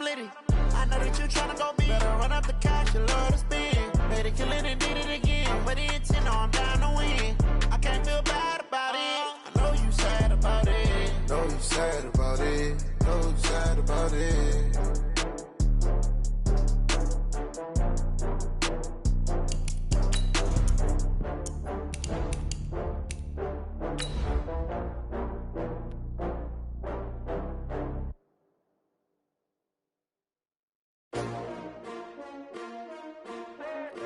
litty. I know that you tryna go big. Better run up the cash, you love to spend. Better kill it and did it again. But the intent, no, I'm down to win. I can't feel bad about it. I know you sad about it. Know you sad about it. Know you sad about it.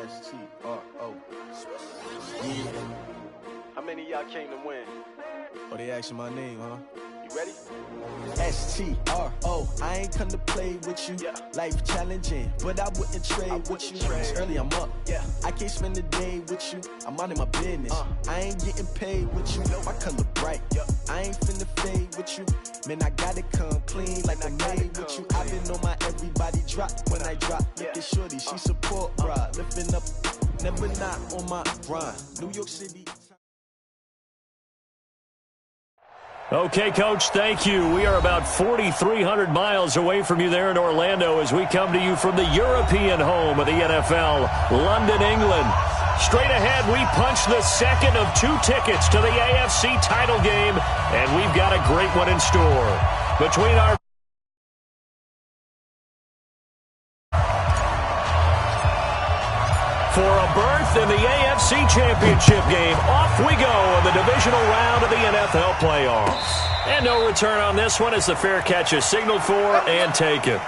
S-T-R-O. Yeah. How many of y'all came to win? Oh, they asking my name, huh? You ready? S-T-R-O. I ain't come to play with you. Yeah. Life challenging, but I wouldn't trade with you. It's early, I'm up. Yeah. I can't spend the day with you. I'm minding my business. I ain't getting paid with you. My color bright. Yeah. I ain't finna fade with you. Man, I gotta come clean like I made with you. I've been on my everybody drop when I drop. Look at shorty, she support, bruh. Lifting up, never not on my grind. New York City. Okay, Coach, thank you. We are about 4,300 miles away from you there in Orlando as we come to you from the European home of the NFL, London, England. Straight ahead, we punch the second of 2 tickets to the AFC title game, and we've got a great one in store. Between our For a berth in the AFC Championship game, off we go in the divisional round of the NFL playoffs. And no return on this one as the fair catch is signaled for and taken.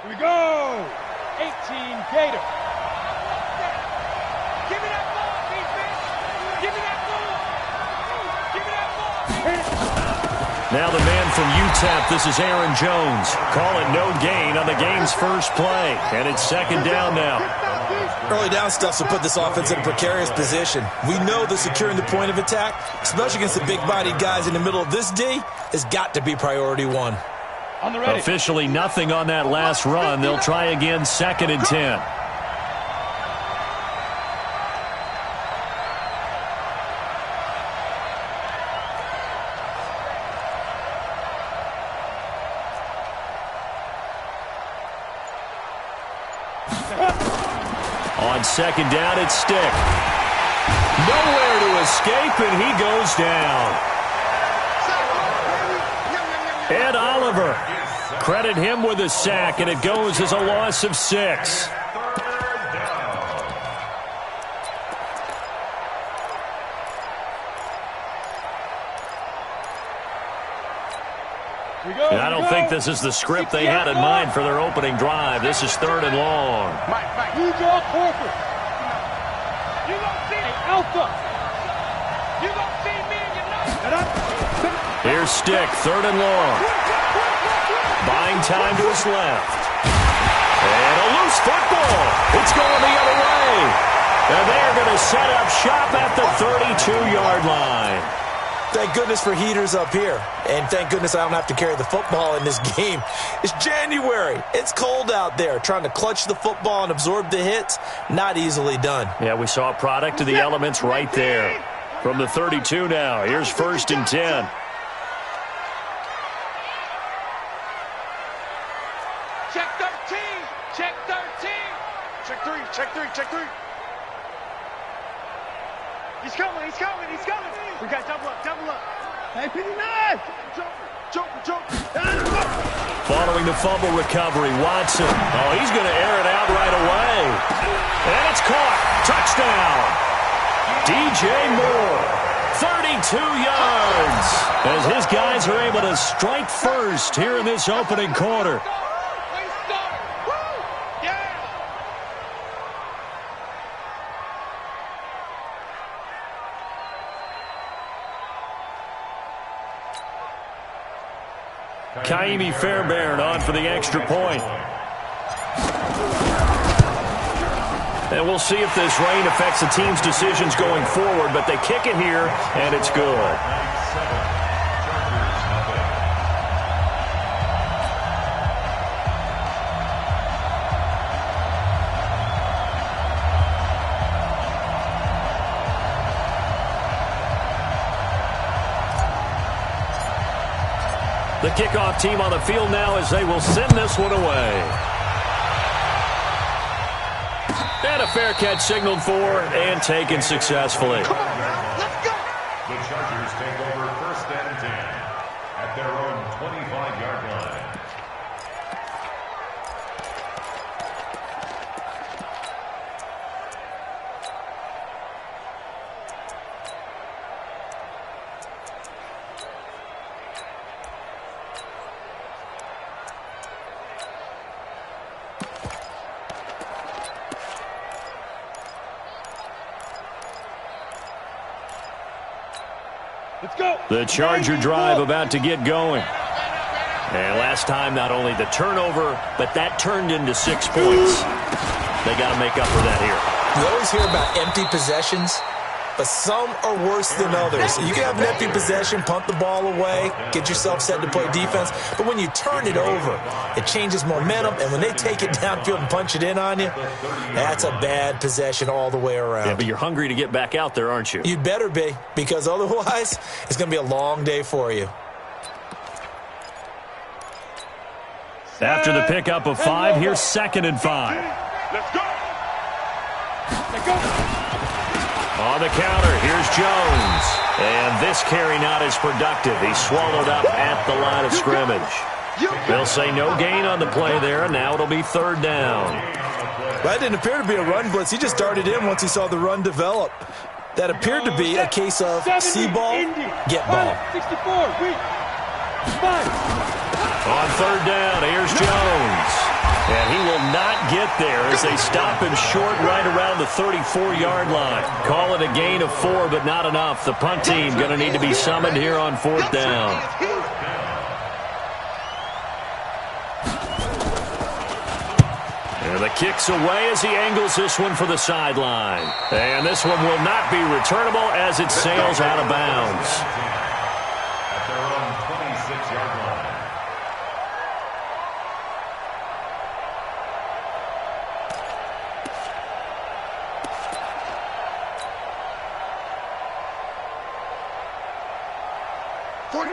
Here we go! 18 Gator. Give me that ball, defense! Give me that ball! Give me that ball! Now the man from UTEP, this is Aaron Jones. Call it no gain on the game's first play. And it's second down now. Early down stuffs will put this offense in a precarious position. We know that securing the point of attack, especially against the big-bodied guys in the middle of this D, has got to be priority one. Officially nothing on that last run. They'll try again, 2nd and 10. On 2nd down, it's Stick. Nowhere to escape, and he goes down. Ed Oliver, credit him with a sack, and it goes as a loss of 6. And I don't think this is the script they had in mind for their opening drive. This is 3rd and long. You draw corporate. You don't see Alpha. You don't see me and you know. Here's Stick, 3rd and long. Buying time to his left. And a loose football. It's going the other way. And they're going to set up shop at the 32-yard line. Thank goodness for heaters up here. And thank goodness I don't have to carry the football in this game. It's January. It's cold out there. Trying to clutch the football and absorb the hits, not easily done. Yeah, we saw a product of the elements right there. From the 32 now, here's 1st and 10. Check 13. Check 13. Check 3. Check 3. Check 3. He's coming. He's coming. He's coming. We got double up. Double up. Hey, 59. Jump. Following the fumble recovery, Watson. Oh, he's going to air it out right away. And it's caught. Touchdown. DJ Moore, 32 yards. As his guys are able to strike first here in this opening quarter. Kaimi Fairbairn on for the extra point. And we'll see if this rain affects the team's decisions going forward, but they kick it here, and it's good. The kickoff team on the field now as they will send this one away. And a fair catch signaled for and taken successfully. Come on, now, let's go. The Chargers take over 1st and 10 at their own 25-yard line. Let's go. The Charger drive about to get going. And last time, not only the turnover, but that turned into 6 points. They got to make up for that here. You always hear about empty possessions, but some are worse than others. You can have an empty possession, punt the ball away, get yourself set to play defense, but when you turn it over, it changes momentum, and when they take it downfield and punch it in on you, that's a bad possession all the way around. Yeah, but you're hungry to get back out there, aren't you? You'd better be, because otherwise, it's going to be a long day for you. After the pickup of 5, here's 2nd and 5. Let's go. Let's go. On the counter, here's Jones. And this carry not as productive. He's swallowed up at the line of scrimmage. They'll say no gain on the play there, and now it'll be 3rd down. That didn't appear to be a run blitz. He just darted in once he saw the run develop. That appeared to be a case of see ball, get ball. 64, wait. 5. On 3rd down, here's Jones. And he will not get there as they stop him short right around the 34-yard line. Call it a gain of 4, but not enough. The punt team going to need to be summoned here on 4th down. And the kick's away as he angles this one for the sideline. And this one will not be returnable as it sails out of bounds. At their own 26-yard line.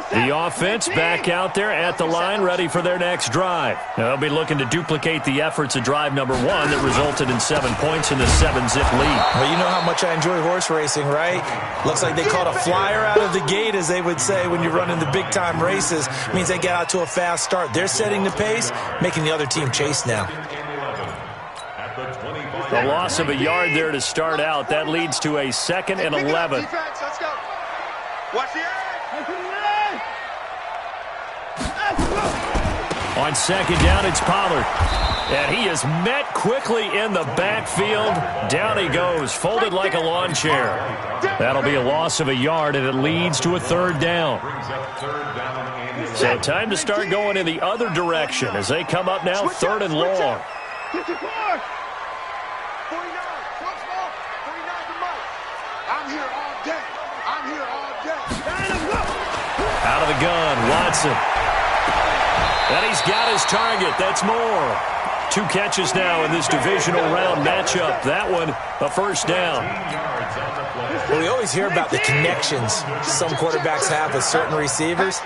The offense back out there at the line, ready for their next drive. Now, they'll be looking to duplicate the efforts of drive number 1 that resulted in 7 points in the 7-zip lead. Well, you know how much I enjoy horse racing, right? Looks like they caught a flyer out of the gate, as they would say when you're running the big-time races. It means they get out to a fast start. They're setting the pace, making the other team chase now. The loss of a yard there to start out. That leads to a 2nd and 11. Defense, let's go. Watch the edge. On 2nd down, it's Pollard. And he is met quickly in the backfield. Down he goes, folded like a lawn chair. That'll be a loss of a yard, and it leads to a 3rd down. So time to start going in the other direction as they come up now 3rd and long. 54. 49. Once more. 49 to Mike. I'm here all day. I'm here all day. Out of the gun, Watson. And he's got his target. That's more. 2 catches now in this divisional round matchup. That one, a 1st down. Well, we always hear about the connections some quarterbacks have with certain receivers.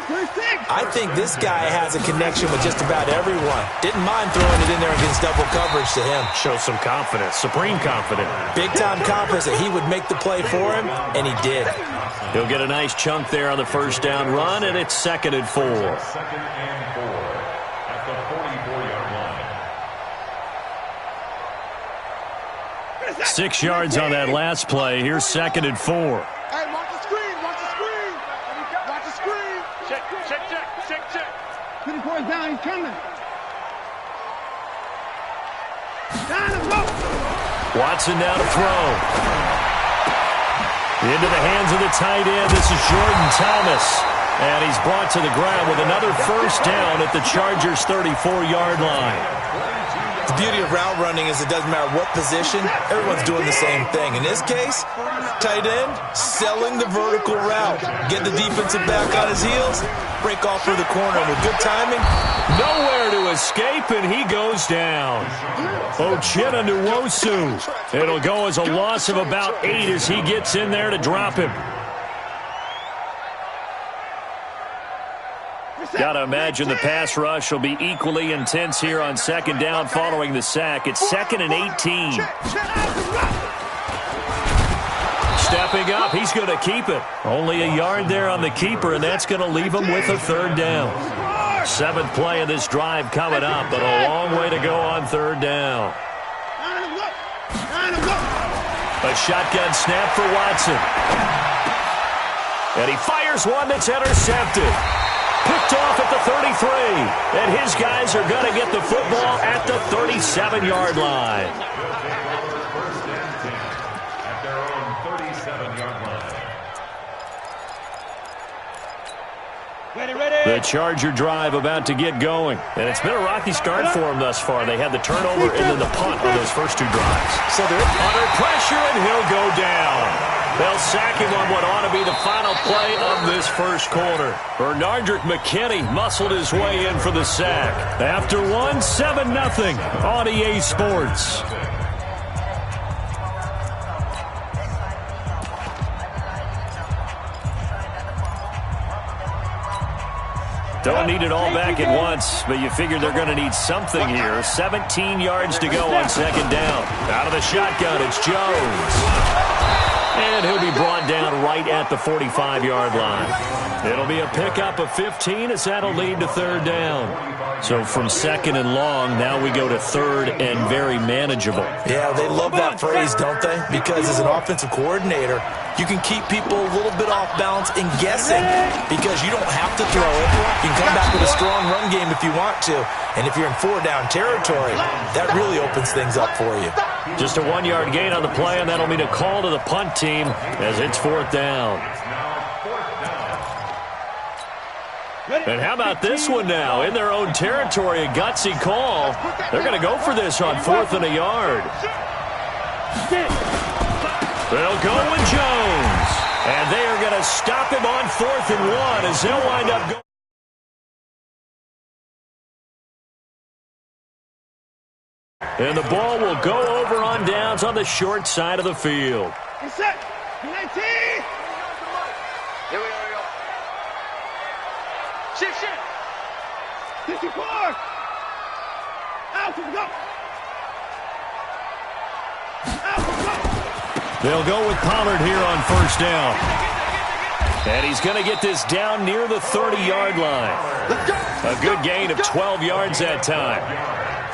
I think this guy has a connection with just about everyone. Didn't mind throwing it in there against double coverage to him. Shows some confidence, supreme confidence. Big-time confidence that he would make the play for him, and he did. He'll get a nice chunk there on the 1st down run, and it's 2nd and 4. 2nd and 4 at the 44-yard line. 6 yards on that last play. Here's 2nd and 4. Hey, watch the screen. Watch the screen. Watch the screen. Check, check, check, check, check. 24 down. He's coming. Down and go. Watson now to throw. Into the hands of the tight end. This is Jordan Thomas. And he's brought to the ground with another 1st down at the Chargers' 34-yard line. The beauty of route running is it doesn't matter what position, everyone's doing the same thing. In this case, tight end, selling the vertical route. Get the defensive back on his heels, break off for the corner. And with good timing, nowhere to escape, and he goes down. Uchenna Nwosu. It'll go as a loss of about 8 as he gets in there to drop him. Got to imagine the pass rush will be equally intense here on second down following the sack. It's 2nd and 18. Stepping up, he's going to keep it. Only a yard there on the keeper, and that's going to leave him with a 3rd down. 7th play of this drive coming up, but a long way to go on 3rd down. A shotgun snap for Watson. And he fires one that's intercepted. Picked off at the 33. And his guys are going to get the football at the 37-yard line. First and 10 at their own 37-yard line. The Charger drive about to get going. And it's been a rocky start for them thus far. They had the turnover and then the punt on those first 2 drives. So they're under pressure, and he'll go down. They'll sack him on what ought to be the final play of this first quarter. Bernardrick McKinney muscled his way in for the sack. After 7-0 on EA Sports. Don't need it all back at once, but you figure they're going to need something here. 17 yards to go on second down. Out of the shotgun, it's Jones. And he'll be brought down right at the 45-yard line. It'll be a pickup of 15 as that'll lead to 3rd down. So from 2nd and long, now we go to 3rd and very manageable. Yeah, they love that phrase, don't they? Because as an offensive coordinator, you can keep people a little bit off balance and guessing because you don't have to throw it. You can come back with a strong run game if you want to. And if you're in 4-down territory, that really opens things up for you. Just a 1-yard gain on the play, and that'll mean a call to the punt team as it's 4th down. And how about this one now? In their own territory, a gutsy call. They're going to go for this on 4th and a yard. They'll go with Jones. And they are going to stop him on 4th and 1 as they'll wind up going. And the ball will go over on downs on the short side of the field. Set. 19. Here we go. Shift. 54. Out, go. They'll go with Pollard here on 1st down. And he's going to get this down near the 30-yard line. A good gain of 12 yards that time.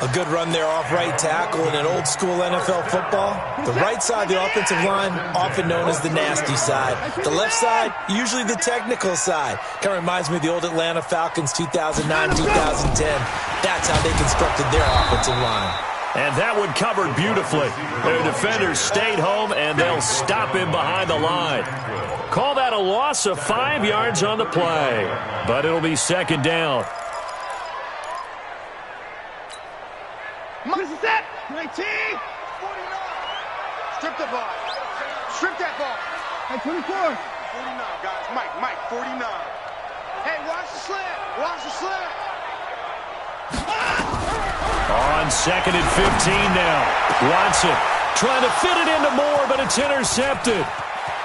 A good run there off right tackle in an old-school NFL football. The right side of the offensive line, often known as the nasty side. The left side, usually the technical side. Kind of reminds me of the old Atlanta Falcons 2009, 2010. That's how they constructed their offensive line. And that one covered beautifully. Their defenders stayed home, and they'll stop him behind the line. Call that a loss of 5 yards on the play. But it'll be 2nd down. Set. 19. 49. Strip the ball. Strip that ball. Hey, 24. 49, guys. Mike, 49. Hey, watch the slant. Watch the slant. On 2nd and 15 now. Watson trying to fit it into Moore, but it's intercepted.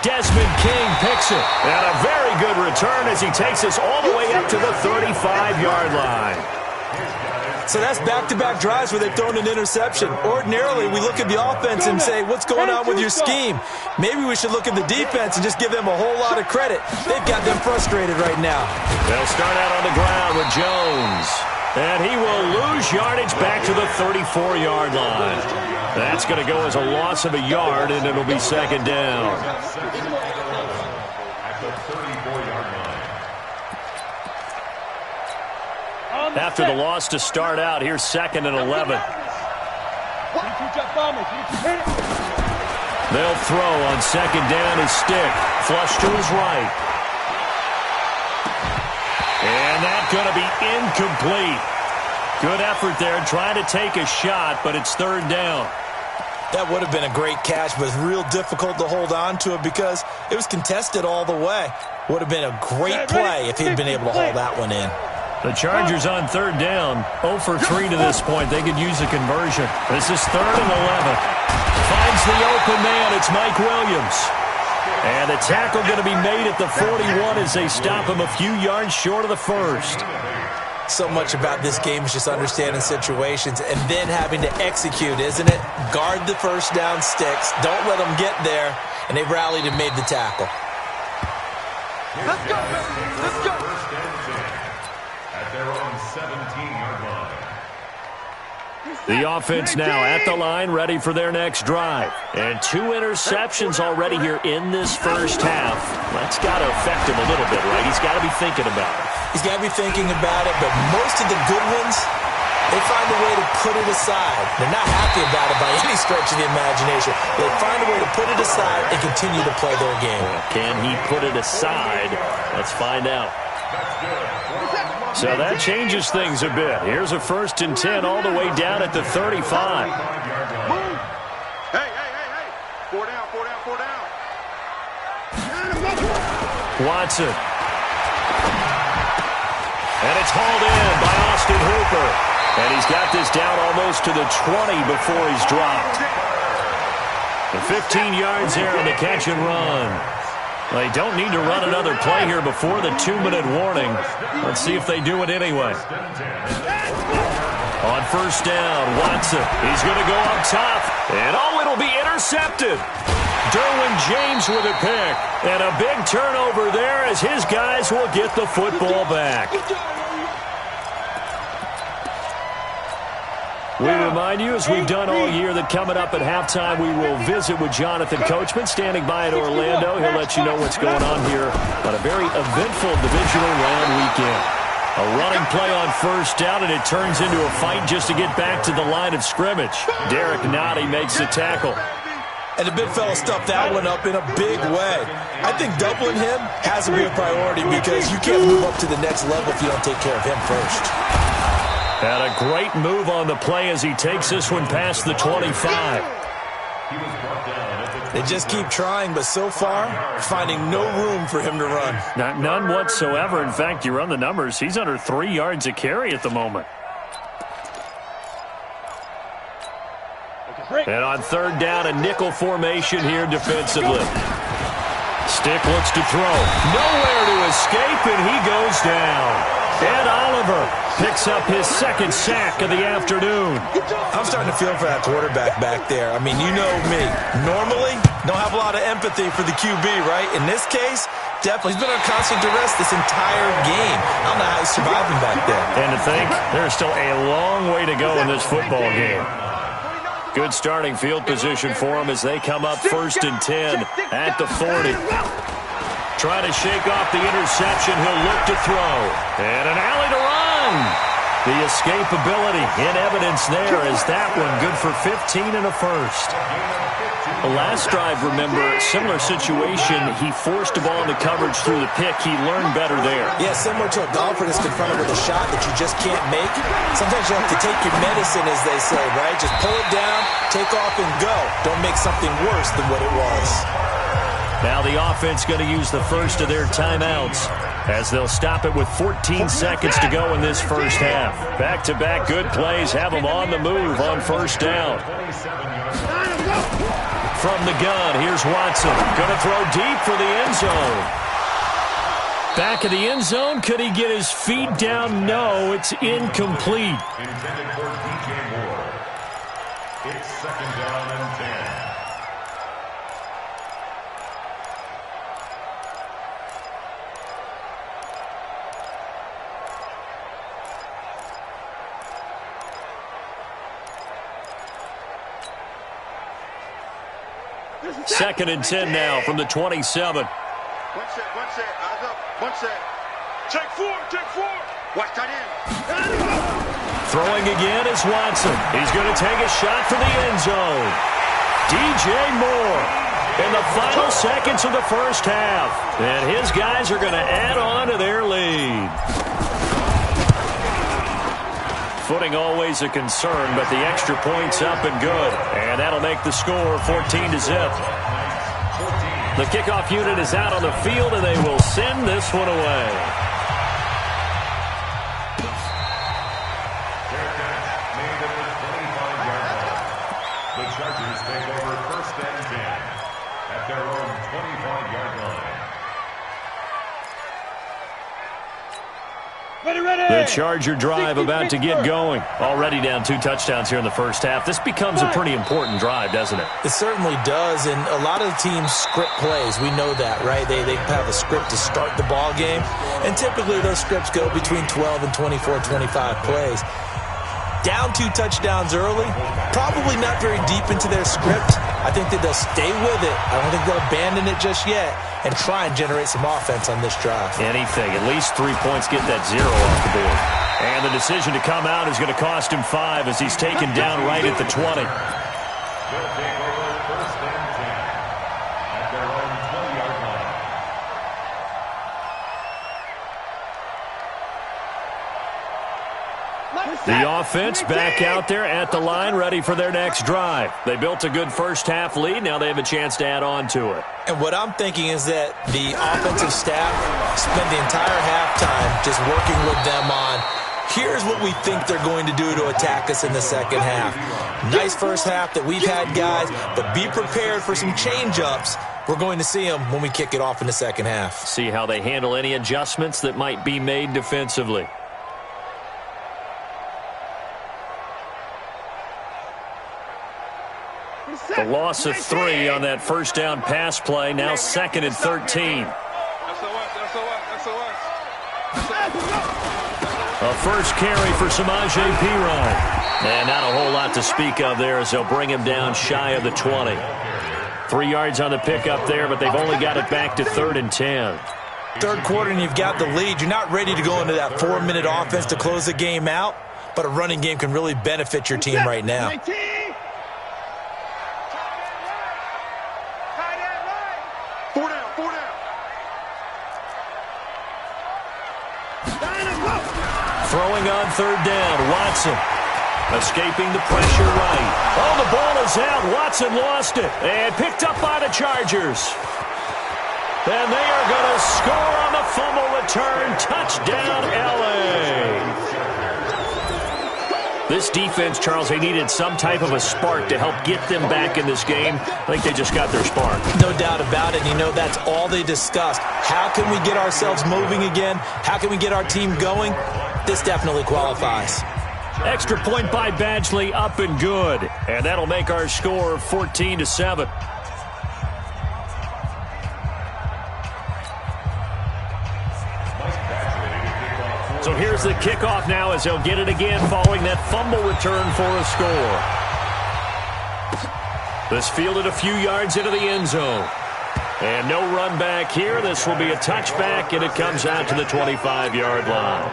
Desmond King picks it. And a very good return as he takes us all the way up to the 35-yard line. So that's back-to-back drives where they've thrown an interception. Ordinarily, we look at the offense and say, what's going on with your scheme? Maybe we should look at the defense and just give them a whole lot of credit. They've got them frustrated right now. They'll start out on the ground with Jones. And he will lose yardage back to the 34-yard line. That's going to go as a loss of a yard, and it'll be 2nd down. After the loss to start out, here's 2nd and 11. They'll throw on 2nd down his stick. Flush to his right. And that's going to be incomplete. Good effort there, trying to take a shot, but it's third down. That would have been a great catch, but it's real difficult to hold on to it because it was contested all the way. Would have been a great play if he'd been able to haul that one in. The Chargers on third down, 0 for 3 to this point. They could use a conversion. This is 3rd and 11. Finds the open man. It's Mike Williams. And a tackle going to be made at the 41 as they stop him a few yards short of the first. So much about this game is just understanding situations and then having to execute, isn't it? Guard the first down sticks. Don't let them get there. And they rallied and made the tackle. Let's go, baby. Let's go. At their own 17-yard line. The offense now at the line, ready for their next drive. And 2 interceptions already here in this first half. That's got to affect him a little bit, right? He's got to be thinking about it. He's got to be thinking about it, but most of the good ones, they find a way to put it aside. They're not happy about it by any stretch of the imagination. They find a way to put it aside and continue to play their game. Can he put it aside? Let's find out. So that changes things a bit. Here's a 1st and 10 all the way down at the 35. Hey. 4 down. Watson. And it's hauled in by Austin Hooper. And he's got this down almost to the 20 before he's dropped. The 15 yards there on the catch and run. They don't need to run another play here before the 2-minute warning. Let's see if they do it anyway. On 1st down, Watson. He's going to go up top. And it'll be intercepted. Derwin James with a pick. And a big turnover there as his guys will get the football back. We remind you, as we've done all year, that coming up at halftime, we will visit with Jonathan Coachman, standing by in Orlando. He'll let you know what's going on here on a very eventful divisional round weekend. A running play on 1st down, and it turns into a fight just to get back to the line of scrimmage. Derek Nottie makes the tackle. And the big fella stuffed that one up in a big way. I think doubling him has to be a priority because you can't move up to the next level if you don't take care of him first. And a great move on the play as he takes this one past the 25. They just keep trying, but so far, finding no room for him to run. None whatsoever. In fact, you run the numbers, he's under 3 yards a carry at the moment. And on 3rd down, a nickel formation here defensively. Stick looks to throw. Nowhere to escape, and he goes down. Ed Oliver picks up his 2nd sack of the afternoon. I'm starting to feel for that quarterback back there. I mean, you know me. Normally, don't have a lot of empathy for the QB, right? In this case, definitely. He's been under constant duress this entire game. I don't know how he's surviving back there. And to think, there's still a long way to go in this football game. Good starting field position for him as they come up 1st and 10 at the 40. Trying to shake off the interception. He'll look to throw. And an alley to run. The escapability in evidence there as that one good for 15 and a 1st. The last drive, remember, similar situation. He forced the ball into coverage through the pick. He learned better there. Yeah, similar to a golfer that's confronted with a shot that you just can't make. Sometimes you have to take your medicine, as they say, right? Just pull it down, take off, and go. Don't make something worse than what it was. Now the offense going to use the first of their timeouts as they'll stop it with 14 seconds to go in this first half. Back-to-back good plays have them on the move on 1st down. From the gun, here's Watson. Going to throw deep for the end zone. Back of the end zone. Could he get his feet down? No, it's incomplete. Intended for DJ Moore. It's 2nd down and 10. Second and 10 now from the 27. One set, eyes up, one set. Take four. Watch that in. Throwing again is Watson. He's going to take a shot for the end zone. DJ Moore in the final seconds of the first half. And his guys are going to add on to their lead. footing always a concern, but the extra point's up and good. And that'll make the score 14-0. The kickoff unit is out on the field, and they will send this one away. The Chargers take over 1st and 10 at their own 25-yard line. The Charger drive about to get going. Already down 2 touchdowns here in the first half. This becomes a pretty important drive, doesn't it? It certainly does, and a lot of the teams script plays. We know that, right? They have a script to start the ball game, and typically those scripts go between 12 and 24, 25 plays. Down 2 touchdowns early, probably not very deep into their script. I think that they'll stay with it. I don't think they'll abandon it just yet and try and generate some offense on this drive. Anything. At least 3 points, get that 0 off the board. And the decision to come out is going to cost him 5 as he's taken down right at the 20. They'll take over 1st and 10 at their own 20-yard line. The offense back out there at the line, ready for their next drive. They built a good first half lead. Now they have a chance to add on to it. And what I'm thinking is that the offensive staff spent the entire halftime just working with them on, here's what we think they're going to do to attack us in the second half. Nice first half that we've had, guys, but be prepared for some change-ups. We're going to see them when we kick it off in the second half. See how they handle any adjustments that might be made defensively. The loss of 3 on that first down pass play. Now 2nd and 13. A first carry for Samaje Perine. And not a whole lot to speak of there as they'll bring him down shy of the 20. 3 yards on the pickup there, but they've only got it back to 3rd and 10. Third quarter and you've got the lead. You're not ready to go into that 4-minute offense to close the game out, but a running game can really benefit your team right now. 4 down, 4 down. Throwing on 3rd down, Watson. Escaping the pressure right. Oh, the ball is out. Watson lost it. And picked up by the Chargers. And they are going to score on the fumble return. Touchdown, L.A. This defense, Charles, they needed some type of a spark to help get them back in this game. I think they just got their spark. No doubt about it. You know, that's all they discussed. How can we get ourselves moving again? How can we get our team going? This definitely qualifies. Extra point by Badgley, up and good. And that'll make our score 14-7. So here's the kickoff now as they'll get it again following that fumble return for a score. This fielded a few yards into the end zone. And no run back here. This will be a touchback, and it comes out to the 25-yard line.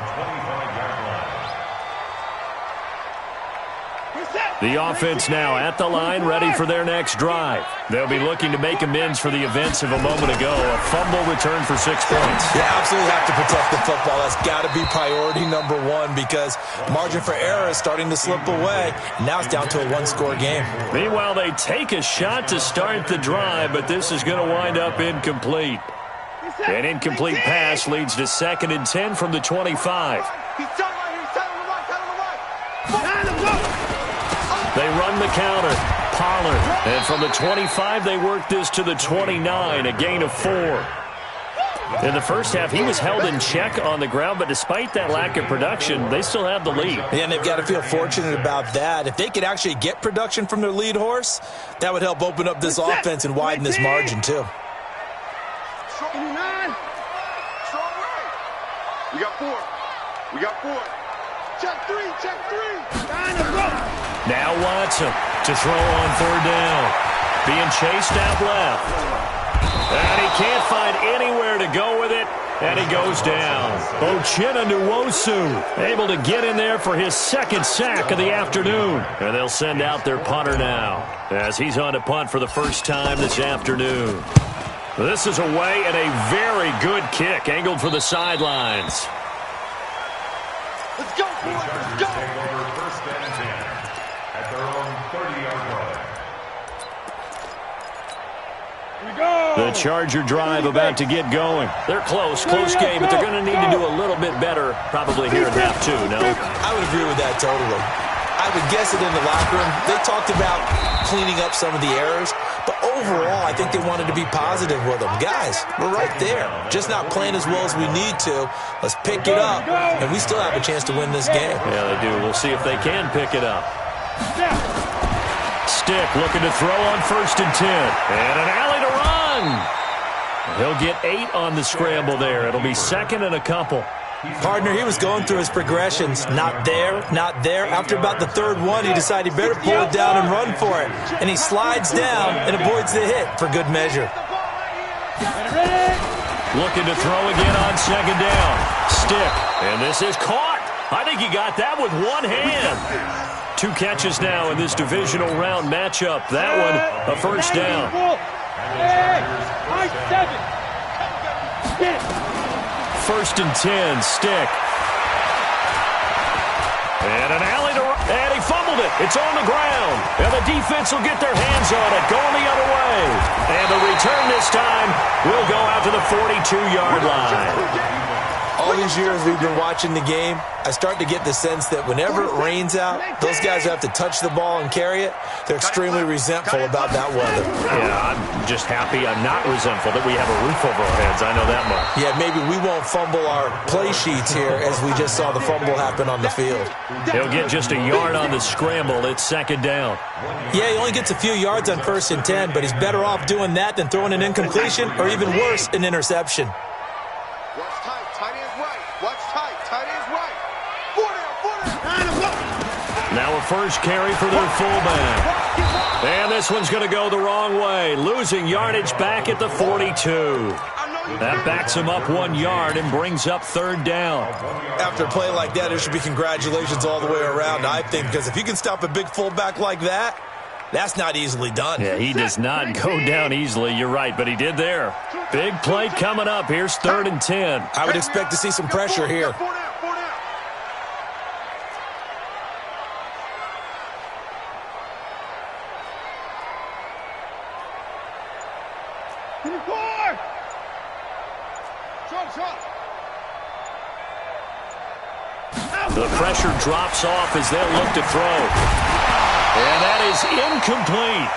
The offense now at the line, ready for their next drive. They'll be looking to make amends for the events of a moment ago. A fumble return for 6 points. You absolutely have to protect the football. That's got to be priority number 1 because margin for error is starting to slip away. Now it's down to a 1-score game. Meanwhile, they take a shot to start the drive, but this is going to wind up incomplete. An incomplete pass leads to 2nd and 10 from the 25. They run the counter. Pollard. And from the 25, they work this to the 29, a gain of 4. In the first half, he was held in check on the ground, but despite that lack of production, they still have the lead. And they've got to feel fortunate about that. If they could actually get production from their lead horse, that would help open up this offense and widen this margin, too. We got 4. We got 4. Check 3. Check 3. Now Watson to throw on 3rd down. Being chased out left. And he can't find anywhere to go with it. And he goes down. Uchenna Nwosu able to get in there for his 2nd sack of the afternoon. And they'll send out their punter now as he's on to punt for the first time this afternoon. This is away and a very good kick angled for the sidelines. Let's go, boys. Let's go. The Charger drive about to get going. They're close game, but they're going to need to do a little bit better probably here in half two, no? I would agree with that totally. I would guess it in the locker room. They talked about cleaning up some of the errors, but overall, I think they wanted to be positive with them. Guys, we're right there. Just not playing as well as we need to. Let's pick it up, and we still have a chance to win this game. Yeah, they do. We'll see if they can pick it up. Stick looking to throw on 1st and 10. And an alley to run. He'll get 8 on the scramble there. It'll be 2nd and a couple. Partner, he was going through his progressions. Not there, not there. After about the 3rd one, he decided he better pull it down and run for it. And he slides down and avoids the hit for good measure. Looking to throw again on 2nd down. Stick. And this is caught. I think he got that with one hand. 2 catches now in this divisional round matchup. That one, a 1st down. 1st and 10, Stick. And an alley to... And he fumbled it. It's on the ground. And the defense will get their hands on it, going the other way. And the return this time will go out to the 42-yard line. All these years we've been watching the game, I start to get the sense that whenever it rains out, those guys who have to touch the ball and carry it, they're extremely resentful about that weather. Yeah, I'm just happy I'm not resentful that we have a roof over our heads. I know that much. Yeah, maybe we won't fumble our play sheets here as we just saw the fumble happen on the field. He'll get just a yard on the scramble. It's 2nd down. Yeah, he only gets a few yards on 1st and 10, but he's better off doing that than throwing an incompletion or even worse, an interception. Now a 1st carry for their fullback. And this one's going to go the wrong way. Losing yardage back at the 42. That backs him up 1 yard and brings up 3rd down. After a play like that, there should be congratulations all the way around, I think, because if you can stop a big fullback like that, that's not easily done. Yeah, he does not go down easily. You're right, but he did there. Big play coming up. Here's 3rd and 10. I would expect to see some pressure here. The pressure drops off as they'll look to throw. And that is incomplete.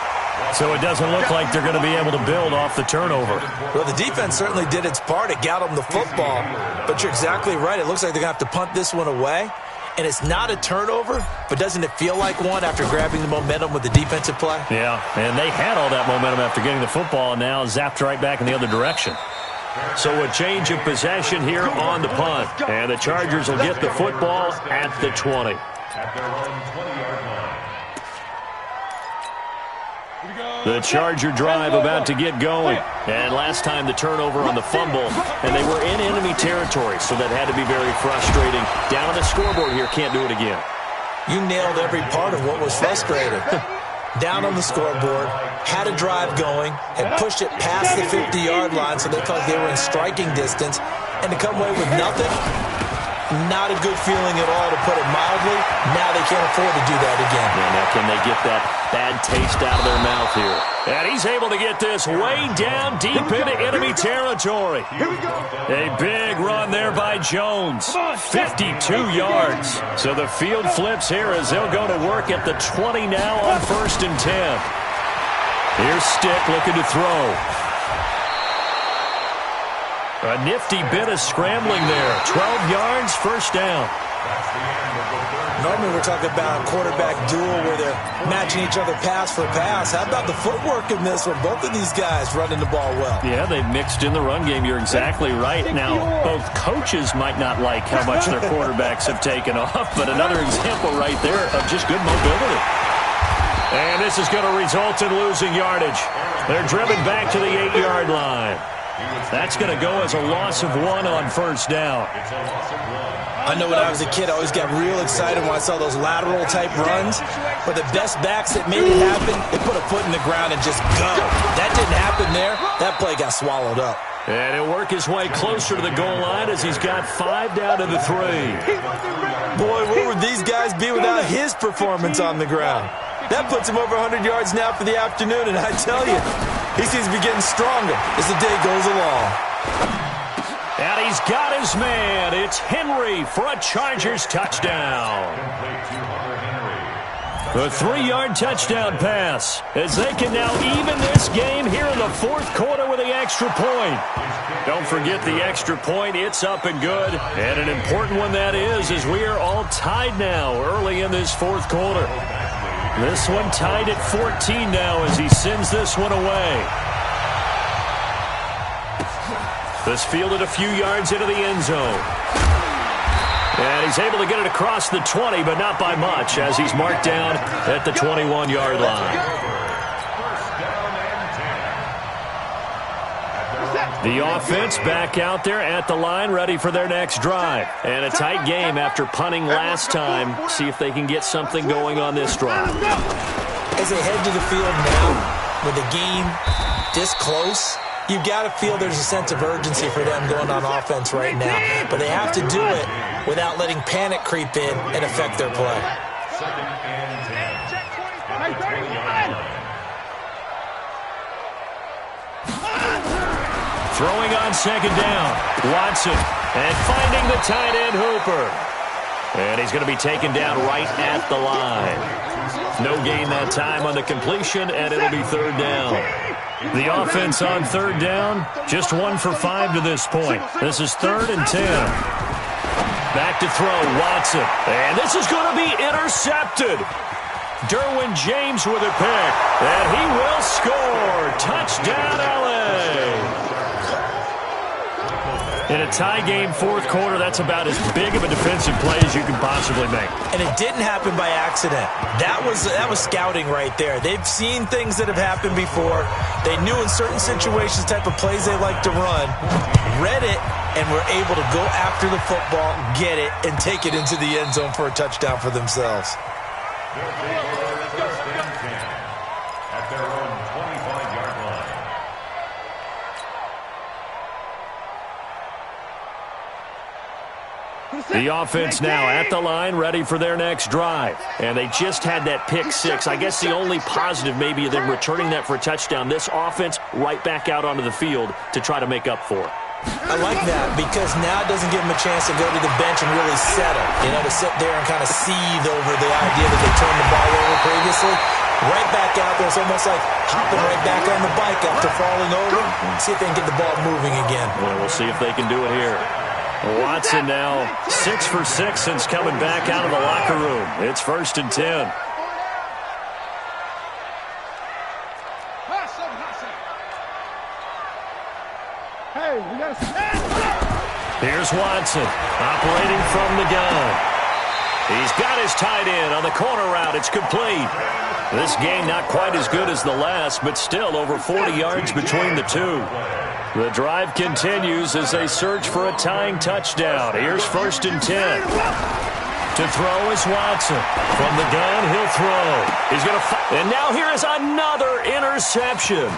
So it doesn't look like they're going to be able to build off the turnover. Well, the defense certainly did its part. It got them the football. But you're exactly right. It looks like they're going to have to punt this one away. And it's not a turnover, but doesn't it feel like one after grabbing the momentum with the defensive play? Yeah, and they had all that momentum after getting the football and now zapped right back in the other direction. So a change of possession here on the punt. And the Chargers will get the football at the 20. At their own 20-yard line. The Charger drive about to get going. And last time the turnover on the fumble, and they were in enemy territory, so that had to be very frustrating. Down on the scoreboard here, can't do it again. You nailed every part of what was frustrating. Down on the scoreboard, had a drive going, had pushed it past the 50-yard line so they felt like they were in striking distance, and to come away with nothing, not a good feeling at all, to put it mildly. Now they can't afford to do that again. Yeah, now can they get that bad taste out of their mouth here? And he's able to get this way down deep into enemy territory. A big run there by Jones. 52 yards. So the field flips here as they'll go to work at the 20 now on 1st and 10. Here's Stick looking to throw. A nifty bit of scrambling there. 12 yards, 1st down. Normally we're talking about a quarterback duel where they're matching each other pass for pass. How about the footwork in this one? Both of these guys running the ball well. Yeah, they've mixed in the run game. You're exactly right. Now, both coaches might not like how much their quarterbacks have taken off, but another example right there of just good mobility. And this is going to result in losing yardage. They're driven back to the 8-yard line. That's going to go as a loss of 1 on 1st down. I know when I was a kid, I always got real excited when I saw those lateral-type runs. But the best backs that made it happen, they put a foot in the ground and just go. That didn't happen there. That play got swallowed up. And he'll work his way closer to the goal line as he's got 5 down to the 3. Boy, where would these guys be without his performance on the ground? That puts him over 100 yards now for the afternoon, and I tell you, He seems to be getting stronger as the day goes along. And he's got his man. It's Henry for a Chargers touchdown. The 3-yard touchdown pass as they can now even this game here in the fourth quarter with the extra point. Don't forget the extra point. It's up and good. And an important one that is, as we are all tied now early in this fourth quarter. This one tied at 14 now as he sends this one away. This fielded a few yards into the end zone. And he's able to get it across the 20, but not by much, as he's marked down at the 21-yard line. The offense back out there at the line, ready for their next drive. And a tight game after punting last time. See if they can get something going on this drive. As they head to the field now, with the game this close, you've got to feel there's a sense of urgency for them going on offense right now. But they have to do it without letting panic creep in and affect their play. Throwing on second down, Watson, and finding the tight end Hooper. And he's going to be taken down right at the line. No gain that time on the completion, and it'll be third down. The offense on third down, just 1 for 5 to this point. This is 3rd and 10. Back to throw, Watson. And this is going to be intercepted. Derwin James with a pick. And he will score. Touchdown, LA. In a tie game fourth quarter, that's about as big of a defensive play as you can possibly make. And it didn't happen by accident. That was scouting right there. They've seen things that have happened before. They knew in certain situations type of plays they like to run, read it, and were able to go after the football, get it, and take it into the end zone for a touchdown for themselves. At their own 25-yard line. The offense now at the line, ready for their next drive. And they just had that pick six. I guess the only positive maybe of them returning that for a touchdown. This offense right back out onto the field to try to make up for it. I like that because now it doesn't give them a chance to go to the bench and really settle. To sit there and kind of seethe over the idea that they turned the ball over previously. Right back out there. It's almost like hopping right back on the bike after falling over. See if they can get the ball moving again. Well, we'll see if they can do it here. Watson now 6 for 6 since coming back out of the locker room. It's 1st and 10. Here's Watson operating from the gun. He's got his tight end on the corner route. It's complete. This game not quite as good as the last, but still over 40 yards between the two. The drive continues as they search for a tying touchdown. Here's 1st and 10. To throw is Watson. From the gun, he'll throw. He's going to and now here is another interception.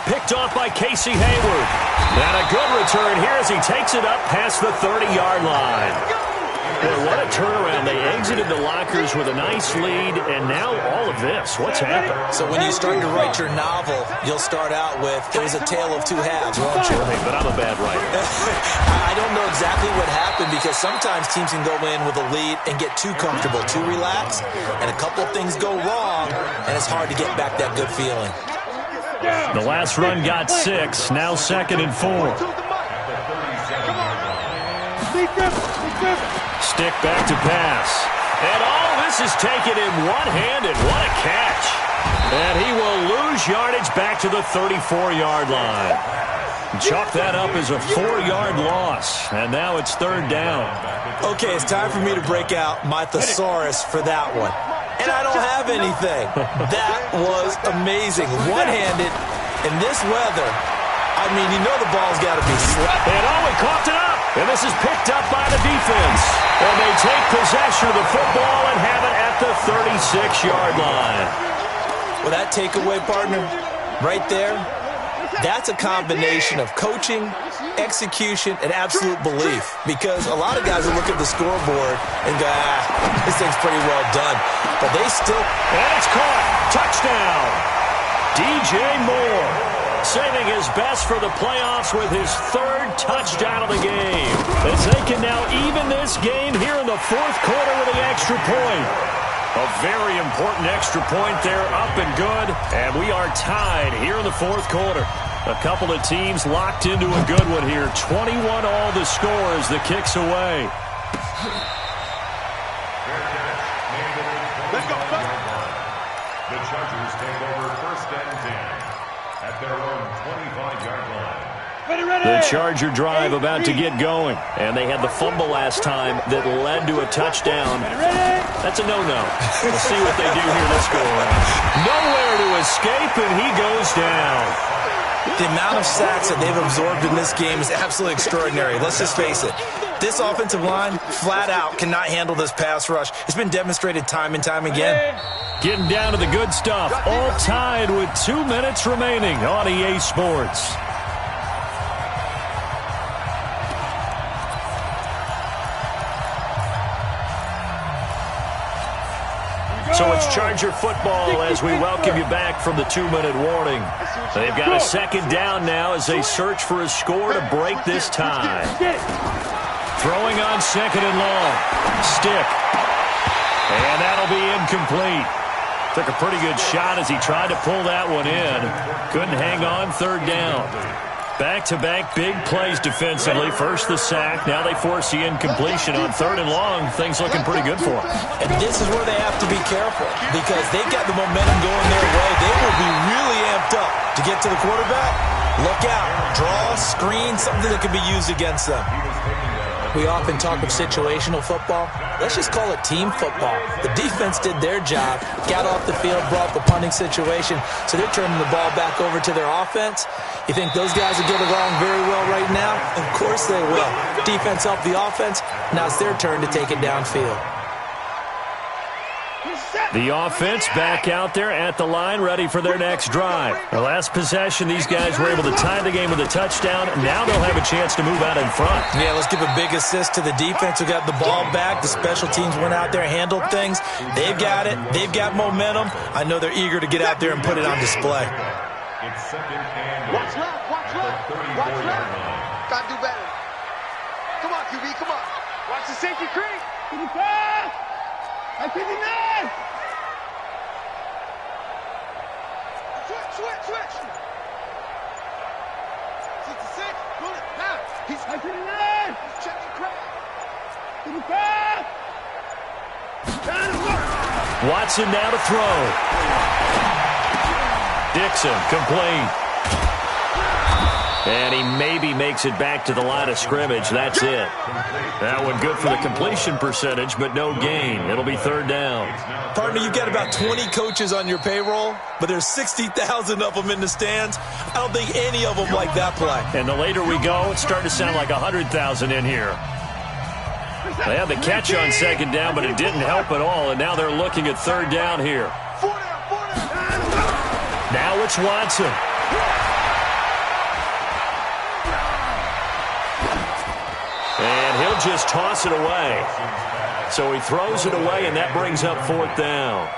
Picked off by Casey Hayward. And a good return here as he takes it up past the 30-yard line. Boy, what a turnaround. They exited the lockers with a nice lead, and now all of this. What's happened? So when you start to write your novel, you'll start out with, it was a tale of two halves, won't you? Hey, but I'm a bad writer. I don't know exactly what happened because sometimes teams can go in with a lead and get too comfortable, too relaxed, and a couple of things go wrong, and it's hard to get back that good feeling. The last run got 6, now 2nd and 4. Stick back to pass. And all this is taken in one-handed. What a catch. And he will lose yardage back to the 34-yard line. Chalk that up as a 4-yard loss. And now it's 3rd down. Okay, it's time for me to break out my thesaurus for that one. And I don't have anything. That was amazing. One-handed in this weather. I mean, you know the ball's got to be slapped. And he coughed it up. And this is picked up by the defense. And they take possession of the football and have it at the 36-yard line. Well, that takeaway, partner, right there, that's a combination of coaching, execution, and absolute belief. Because a lot of guys will look at the scoreboard and go, this thing's pretty well done. But they still... And it's caught. Touchdown. DJ Moore. his best for the playoffs with his 3rd touchdown of the game. As they can now even this game here in the 4th quarter with an extra point. A very important extra point there, up and good. And we are tied here in the 4th quarter. A couple of teams locked into a good one here. 21 all the score as the kick's away. Let's go. The Chargers take over 1st and 10 at their own 25-yard line. The Charger drive about to get going. And they had the fumble last time that led to a touchdown. That's a no-no. We'll see what they do here this go-around. Nowhere to escape, and he goes down. The amount of sacks that they've absorbed in this game is absolutely extraordinary. Let's just face it. This offensive line, flat out, cannot handle this pass rush. It's been demonstrated time and time again. Getting down to the good stuff. All tied with 2 minutes remaining on EA Sports. So it's Charger football as we welcome you back from the 2-minute warning. They've got a 2nd down now as they search for a score to break this tie. Throwing on 2nd and long. Stick. And that'll be incomplete. Took a pretty good shot as he tried to pull that one in. Couldn't hang on 3rd down. Back-to-back big plays defensively. First the sack. Now they force the incompletion on 3rd and long. Things looking pretty good for them. And this is where they have to be careful because they've got the momentum going their way. They will be really amped up to get to the quarterback. Look out. Draw, screen, something that can be used against them. We often talk of situational football. Let's just call it team football. The defense did their job, got off the field, brought the punting situation, so they're turning the ball back over to their offense. You think those guys will get along very well right now? Of course they will. Defense helped the offense. Now it's their turn to take it downfield. The offense back out there at the line, ready for their next drive. The last possession, these guys were able to tie the game with a touchdown. Now they'll have a chance to move out in front. Yeah, let's give a big assist to the defense who got the ball back. The special teams went out there, handled things. They've got it. They've got momentum. I know they're eager to get out there and put it on display. It's 2nd and Watch left. Watch left. Gotta do better. Come on, QB, come on. Watch the safety creep. I 59. Switch. 66. Pull it. Now. He's 59. Checking crap. Watson now to throw. Dixon complete. And he maybe makes it back to the line of scrimmage. That's it. That one good for the completion percentage, but no gain. It'll be 3rd down. Partner, you've got about 20 coaches on your payroll, but there's 60,000 of them in the stands. I don't think any of them like that play. And the later we go, it's starting to sound like 100,000 in here. They had the catch on 2nd down, but it didn't help at all, and now they're looking at 3rd down here. Now it's Watson. And he'll just toss it away. So he throws it away, and that brings up 4th down.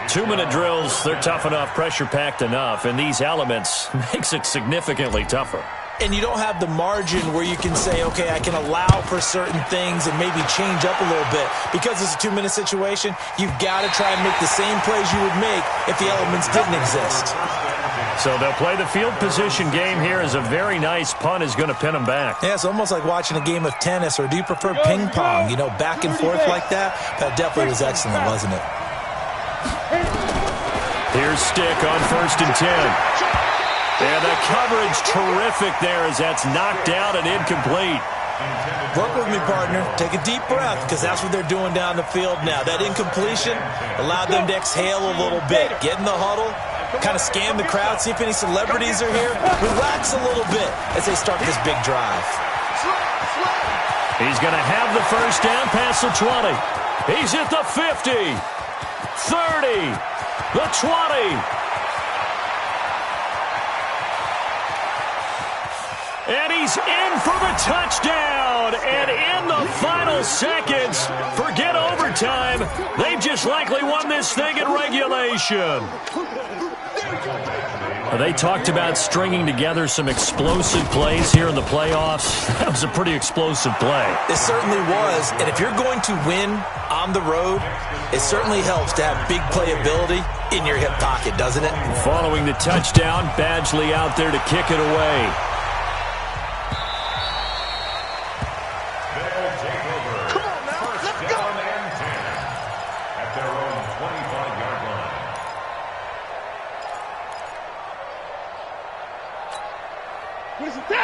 2-minute drills, they're tough enough, pressure-packed enough, and these elements makes it significantly tougher. And you don't have the margin where you can say, okay, I can allow for certain things and maybe change up a little bit. Because it's a 2-minute situation, you've got to try and make the same plays you would make if the elements didn't exist. So they'll play the field position game here as a very nice punt is going to pin them back. Yeah, it's almost like watching a game of tennis, or do you prefer ping pong? You know, back and forth like that? That definitely was excellent, wasn't it? Here's Stick on 1st and 10. And the coverage terrific there as that's knocked down and incomplete. Work with me, partner. Take a deep breath, because that's what they're doing down the field now. That incompletion allowed them to exhale a little bit. Get in the huddle, kind of scan the crowd, see if any celebrities are here. Relax a little bit as they start this big drive. He's going to have the 1st down past the 20. He's at the 50, 30, the 20. And he's in for the touchdown. And in the final seconds, forget overtime. They've just likely won this thing in regulation. They talked about stringing together some explosive plays here in the playoffs. That was a pretty explosive play. It certainly was, and if you're going to win on the road, it certainly helps to have big playability in your hip pocket, doesn't it? Following the touchdown, Badgley out there to kick it away. They'll take over. Come on now, First let's go. down and 10 at their own 25-yard line.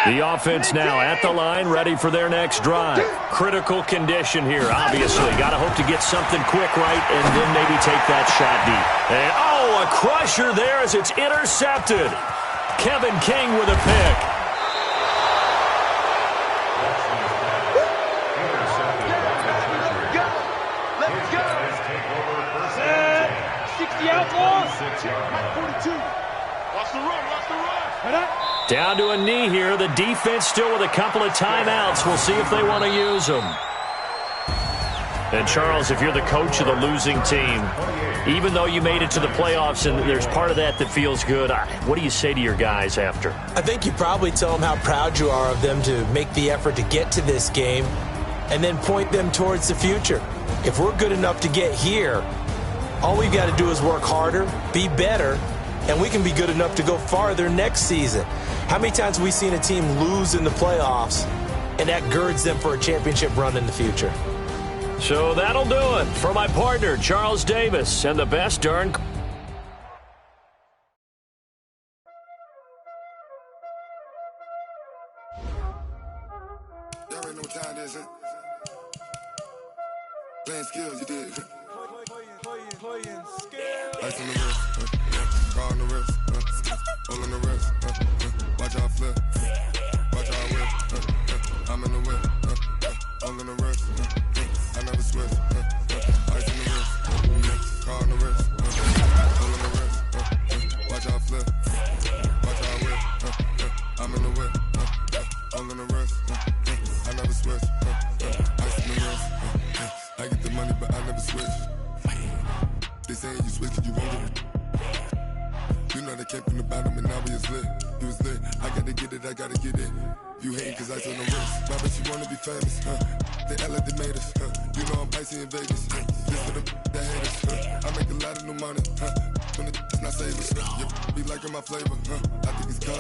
The offense now at the line, ready for their next drive. Critical condition here, obviously. Got to hope to get something quick right and then maybe take that shot deep. And, oh, a crusher there as it's intercepted. Kevin King with a pick. Let's go. Take over first and 10. 60 out more. 6-yard line. 42. Watch the run, watch the run. Down to a knee here. The defense still with a couple of timeouts. We'll see if they want to use them. And, Charles, if you're the coach of the losing team, even though you made it to the playoffs and there's part of that that feels good, what do you say to your guys after? I think you probably tell them how proud you are of them to make the effort to get to this game and then point them towards the future. If we're good enough to get here, all we've got to do is work harder, be better, and we can be good enough to go farther next season. How many times have we seen a team lose in the playoffs, and that girds them for a championship run in the future? So that'll do it for my partner, Charles Davis, and the best darn... Y'all already know what time it is, huh? Playing skills, you did. Ice on the wrist, car on the wrist, hole on the wrist, watch out flip, watch out whip, I'm in the whip, hole in the wrist, I never switch, ice on the wrist, car on the wrist, hole in the wrist, watch out flip, watch out whip, I'm in the whip, hole in the wrist, I never switch, ice on the wrist, I get the money but I never switch. They saying you switch, you won't get it. You know they came from the bottom and now we is lit. You was lit, I gotta get it, I gotta get it. You hate cause I on the wrist. Why bet you wanna be famous, They act like they made us, You know I'm icy in Vegas, This for the that hate us, I make a lot of new money, When it's not saving, You be liking my flavor, I think it's cold.